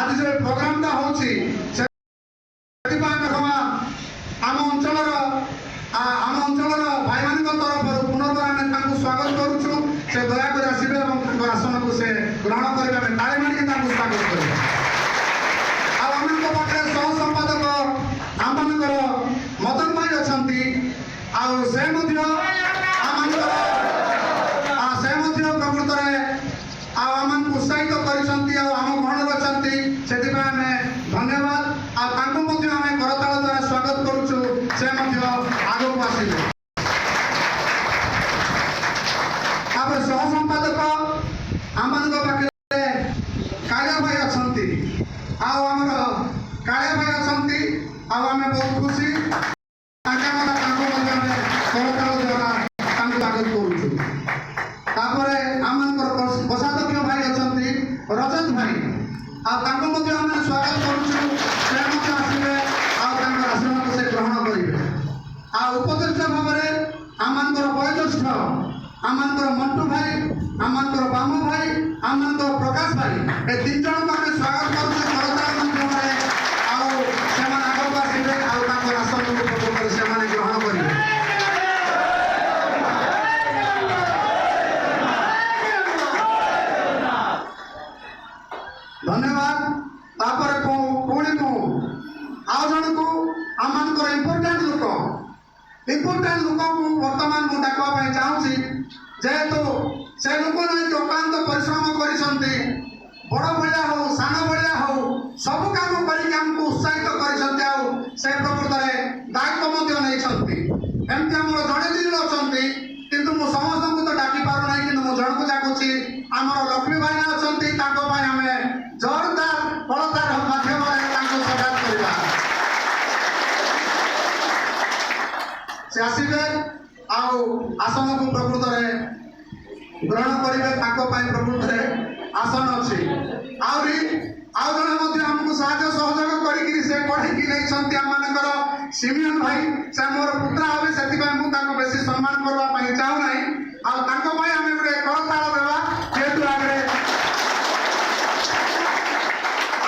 आज जो प्रोग्राम होची आम अंचल भाई मान तरफ पुनर्बार आम स्वागत करुचु से दयाकोरी आसवे और आसन को से ग्रहण करने ताली मानिक स्वागत करेंगे। आम पाखे सह संपादक आम मदन भाई अच्छा प्रकृत आम उत्साहित कर धन्यवाद आम करताल द्वारा स्वागत करुचु से आगे को आसवे। सह संपादक आम पाखे कालिया भाई अच्छा आमर कालिया भाई अच्छा आम बहुत खुशी करताल द्वारा स्वागत करुचु। आम कोषाध्यक्ष भाई अच्छा रजत भाई आम स्वागत करुचु से आसवे आसन को से ग्रहण करेंगे। उपदेश भाव में आम वयोज्येष्ठ आम मंटू भाई आम बाम भाई आम प्रकाश भाई ए तीन जन को आम स्वागत करुचु करताल माध्यम आगक आसवे आसन को ग्रहण करेंगे। धन्यवाद। पुणी को आउ जन को आम इम्पोर्टाट लोक को बर्तमान मुझे डाकवाई चाहूँगी जेहेतु से लोक नहीं अक्लांत परिश्रम कर बड़ भाया हो सान भाया हो सब काम करके उत्साहित कर प्रकृत में दायित्व नहीं एमती आम जड़े दिन अच्छा किंतु मु समस्त को तो डाकी पार ना कि जन को डाकुची आमर लक्ष्मी भाई अच्छा आम जोरदार बड़दार माध्यम स्वागत करवा से आसवे आसन को प्रकृत में ग्रहण करेंगे प्रकृत में आसन अच्छी आउ जड़े आमको साहय सहयोग कर पढ़ी नहीं आमर सिमियन भाई से मोर पुत्रा हे से बेसी सम्मान करवाई चाहूना आम गोटे करताल देवा जेहेतु आगे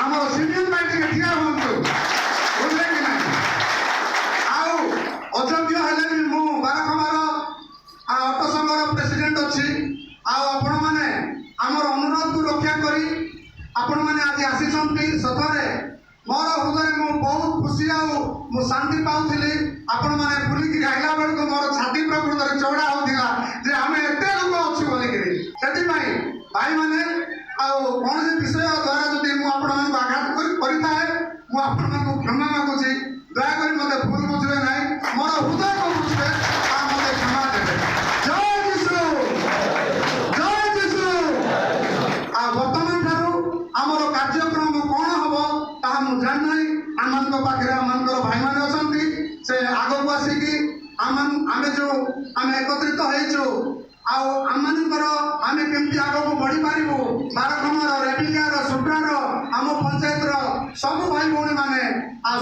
आम सिमियन भाई टे ठिया हूँ बुझे कि ना अयोग्य हेले भी मु बारखमार ऑटो संघर प्रेसिडेंट अच्छी आपण मैंने आमर अनुरोध को रक्षा करी आपण मैंने आज आसी सतरे मोर हृदय मु बहुत खुशी मु शांति पाऊली आपण मैंने बुलिकी आइला बेलू मोर छाती प्रकृत में चौड़ा होता जे आम एत लोक अच्छु बोलिकी से भाई मैंने कौन विषय द्वारा जब मुझे आघात करें मुझे क्षमा मागुची दयाकोरी मत भूल बुझे ना मोर हृदय को बुझे मत क्षमा देवे। जय जीशु जय जीशु। बर्तमान ठारू आमर कार्यक्रम कौन हम ता मुझे जाना आम पाखे आम भाई मैंने अच्छा से आग को आसिकी आम जो आम एकत्रित होइछु आम केमती आग को बढ़ी पारू बारखमार रेपिलियार सुब्रार आम पंचायत सब भाई भौणी मैंने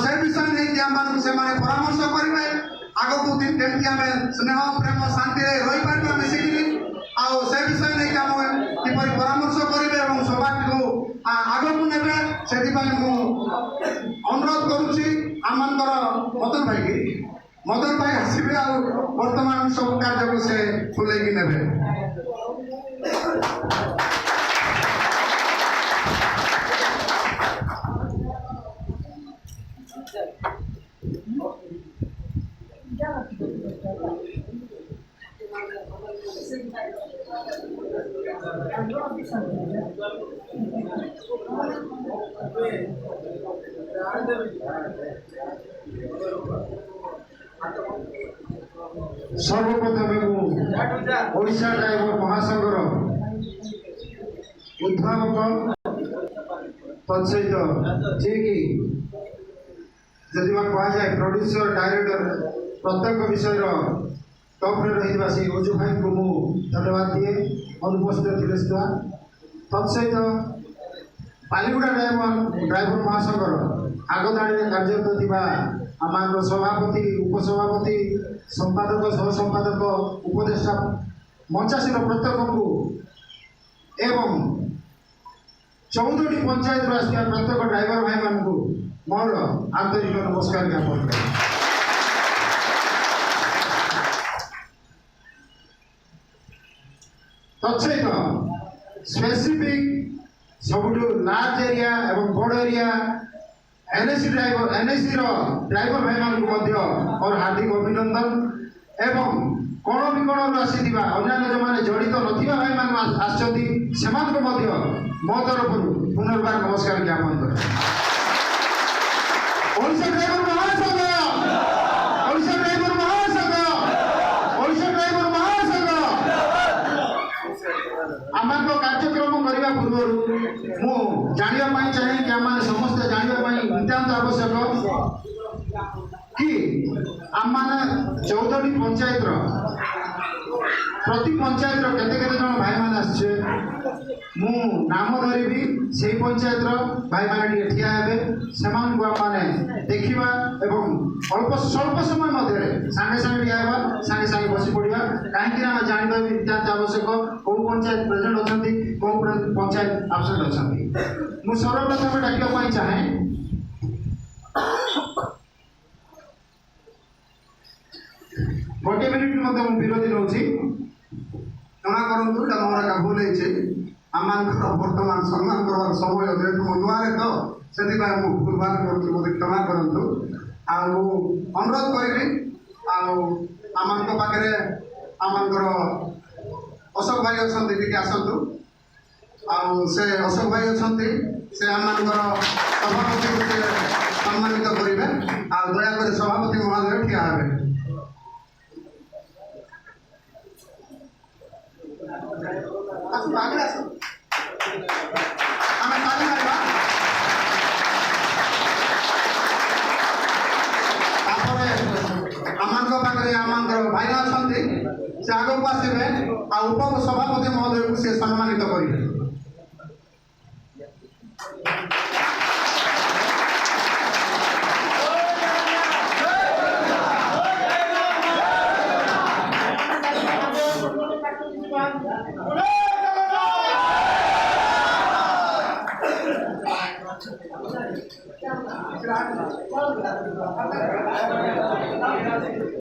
से विषय नहीं आम से परामर्श करेंगे आग को केमती आम स्नेह प्रेम शांति रही पार मिसिकी से विषय नहीं आम किपर परामर्श करेंगे और सभा को आग को ने से अनुरोध करुच्ची आम मदन भाई आसवे वर्तमान सब कार्य को से फुलैकी ने सर्वप्रथम ओडिशा ड्राइवर महासंघर उद्भावक तत्सहित जी कि जदि कहुए प्रोड्यूसर डायरेक्टर प्रत्येक विषय टॉप रही ओजू भाई को मु धन्यवाद दिए अनुपस्थित थे सुधा तत्सहित बालीगुड़ा ड्राइवर महासंघर आगदाड़ी में कार्यरत थी आम सभापति उपसभापति संपादक सह संपादक उपदेष्टा मंचासीर प्रत्येक को एवं 14टी पंचायत आसଥିବା प्रत्येक ड्राइवर भाई मानू मोर आंतरिक नमस्कार ज्ञापन करे। तत्सहित स्पेसिफिक सबुठु लार्ज एरिया एवं बड़ एरिया एनएसी ड्राइवर भाई मानू और हार्दिक अभिनंदन एवं कण विकण आसी अन्य जो मैंने जड़ित नथिबा भाई मान आसछंती सेमानको मध्य मो तरफ पुनर्बार नमस्कार ज्ञापन करे। ओडिशा ड्राइवर महासंघ, ओडिशा ड्राइवर महासंघ, ओडिशा ड्राइवर महासंघ आम कार्यक्रम करने पूर्व मु जाना चाहे कि आम समस्त जाना नितांत आवश्यक कि आम 14टी पंचायत प्रति पंचायत केते जन भाई मान आसे मु नाम धरबी से पंचायत भाई मैंने ठिया हे से मैंने देखा एवं अल्प स्वल्प समय मध्य सांगे सांगे ठिया सांगे सांगे बस पड़ा कहीं जानवा भी नितांत आवश्यक कौ पंचायत प्रेजेंट अच्छा कौ पंचायत आबसेंट अच्छा। मुझे सर्वप्रथम डाकिया चाहे गोटे मिनिट मत विरोधी रोचे क्षमा करूँ मोर का भूल आम बर्तमान सम्मान करवार समय जेहतु मो नुआरे तो से भूल भाल कर मत क्षमा करूँ। अनुरोध करी आम पाखे आमर अशोक भाई अच्छा टी आसतु से अशोक भाई अच्छा से आम सभापति को सम्मानित करेंगे दयाकोरी सभापति महोदय ठिया हे। भाई अच्छा से आगे को आसवे उप सभापति महोदय को सी सम्मानित करेंगे।